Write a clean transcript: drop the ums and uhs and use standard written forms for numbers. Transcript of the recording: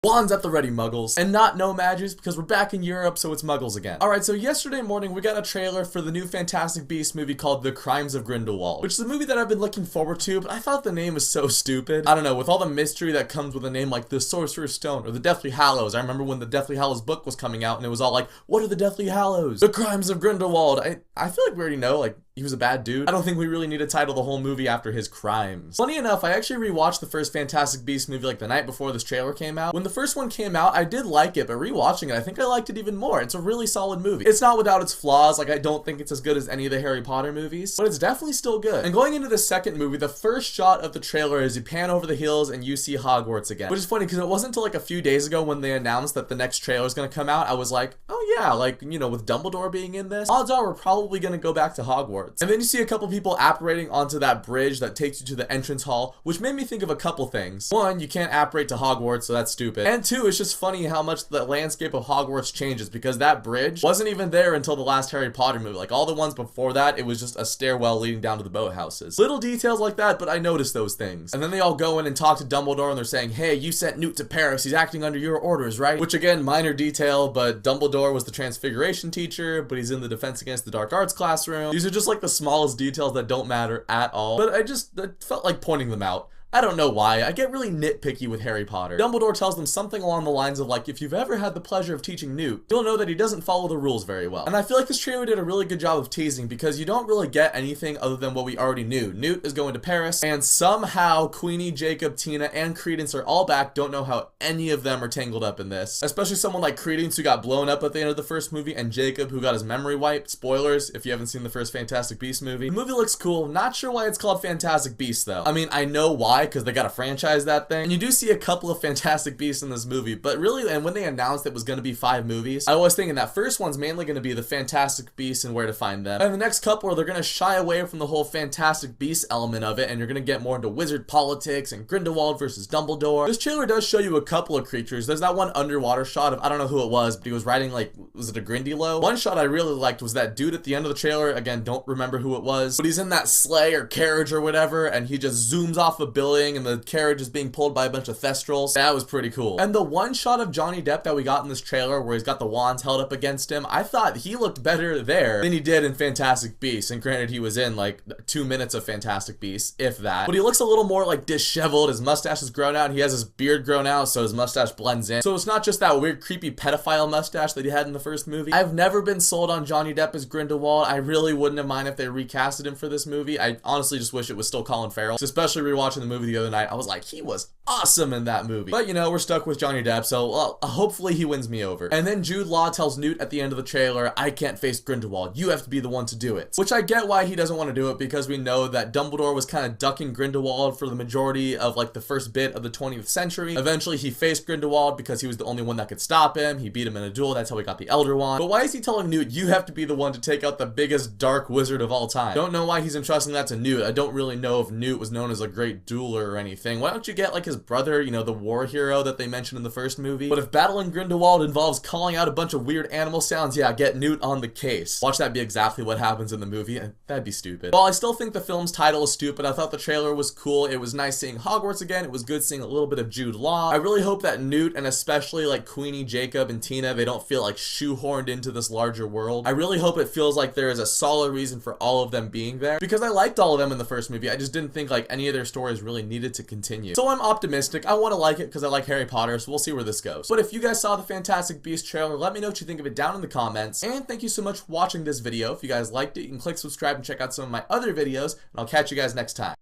Wands at the ready, muggles. And not no magics, because we're back in Europe, so it's muggles again. Alright, so yesterday morning we got a trailer for the new Fantastic Beasts movie called The Crimes of Grindelwald, which is a movie that I've been looking forward to, but I thought the name was so stupid. I don't know, with all the mystery that comes with a name like The Sorcerer's Stone or The Deathly Hallows. I remember when the Deathly Hallows book was coming out and it was all like, what are the Deathly Hallows? The Crimes of Grindelwald. I feel like we already know, like, he was a bad dude. I don't think we really need to title the whole movie after his crimes. Funny enough, I actually rewatched the first Fantastic Beasts movie like the night before this trailer came out. When the first one came out, I did like it, but rewatching it, I think I liked it even more. It's a really solid movie. It's not without its flaws, like I don't think it's as good as any of the Harry Potter movies, but it's definitely still good. And going into the second movie, the first shot of the trailer is you pan over the hills and you see Hogwarts again. Which is funny because it wasn't until like a few days ago when they announced that the next trailer is going to come out, I was like, oh yeah, like, you know, with Dumbledore being in this, odds are we're probably going to go back to Hogwarts. And then you see a couple people apparating onto that bridge that takes you to the entrance hall, which made me think of a couple things. One, you can't apparate to Hogwarts, so that's stupid. And two, it's just funny how much the landscape of Hogwarts changes because that bridge wasn't even there until the last Harry Potter movie. Like all the ones before that, it was just a stairwell leading down to the boathouses. Little details like that, but I noticed those things. And then they all go in and talk to Dumbledore and they're saying, hey, you sent Newt to Paris. He's acting under your orders, right? Which again, minor detail, but Dumbledore was the Transfiguration teacher, but he's in the Defense Against the Dark Arts classroom. These are just like the smallest details that don't matter at all, but I felt like pointing them out. I don't know why. I get really nitpicky with Harry Potter. Dumbledore tells them something along the lines of like, if you've ever had the pleasure of teaching Newt, you'll know that he doesn't follow the rules very well. And I feel like this trailer did a really good job of teasing because you don't really get anything other than what we already knew. Newt is going to Paris, and somehow Queenie, Jacob, Tina, and Credence are all back. Don't know how any of them are tangled up in this. Especially someone like Credence who got blown up at the end of the first movie, and Jacob who got his memory wiped. Spoilers if you haven't seen the first Fantastic Beasts movie. The movie looks cool. Not sure why it's called Fantastic Beasts though. I mean, I know why, because they got a franchise that thing. And you do see a couple of Fantastic Beasts in this movie, but really, and when they announced it was going to be 5 movies, I was thinking that first one's mainly going to be the Fantastic Beasts and Where to Find Them. And the next couple, they're going to shy away from the whole Fantastic Beasts element of it, and you're going to get more into wizard politics and Grindelwald versus Dumbledore. This trailer does show you a couple of creatures. There's that one underwater shot of, I don't know who it was, but he was riding like, was it a Grindylow? One shot I really liked was that dude at the end of the trailer, again, don't remember who it was, but he's in that sleigh or carriage or whatever, and he just zooms off a building, and the carriage is being pulled by a bunch of thestrals. That was pretty cool. And the one shot of Johnny Depp that we got in this trailer where he's got the wands held up against him, I thought he looked better there than he did in Fantastic Beasts. And granted, he was in like 2 minutes of Fantastic Beasts, if that. But he looks a little more like disheveled. His mustache is grown out, and he has his beard grown out, so his mustache blends in. So it's not just that weird, creepy pedophile mustache that he had in the first movie. I've never been sold on Johnny Depp as Grindelwald. I really wouldn't have minded if they recasted him for this movie. I honestly just wish it was still Colin Farrell. Especially rewatching the movie the other night, I was like, he was awesome in that movie. But you know, we're stuck with Johnny Depp, so well, hopefully he wins me over. And then Jude Law tells Newt at the end of the trailer, I can't face Grindelwald, you have to be the one to do it. Which I get why he doesn't want to do it, because we know that Dumbledore was kind of ducking Grindelwald for the majority of like the first bit of the 20th century. Eventually he faced Grindelwald because he was the only one that could stop him. He beat him in a duel, that's how he got the Elder Wand. But why is he telling Newt, you have to be the one to take out the biggest dark wizard of all time? Don't know why he's entrusting that to Newt. I don't really know if Newt was known as a great dueler or anything. Why don't you get like his brother, you know, the war hero that they mentioned in the first movie? But if battling Grindelwald involves calling out a bunch of weird animal sounds, yeah, get Newt on the case. Watch that be exactly what happens in the movie, and that'd be stupid. While I still think the film's title is stupid, I thought the trailer was cool. It was nice seeing Hogwarts again. It was good seeing a little bit of Jude Law. I really hope that Newt, and especially like Queenie, Jacob, and Tina, they don't feel like shoehorned into this larger world. I really hope it feels like there is a solid reason for all of them being there, because I liked all of them in the first movie. I just didn't think like any of their stories really needed to continue. So I'm optimistic. I want to like it because I like Harry Potter, so we'll see where this goes. But if you guys saw the Fantastic Beasts trailer, let me know what you think of it down in the comments. And thank you so much for watching this video. If you guys liked it, you can click subscribe and check out some of my other videos, and I'll catch you guys next time.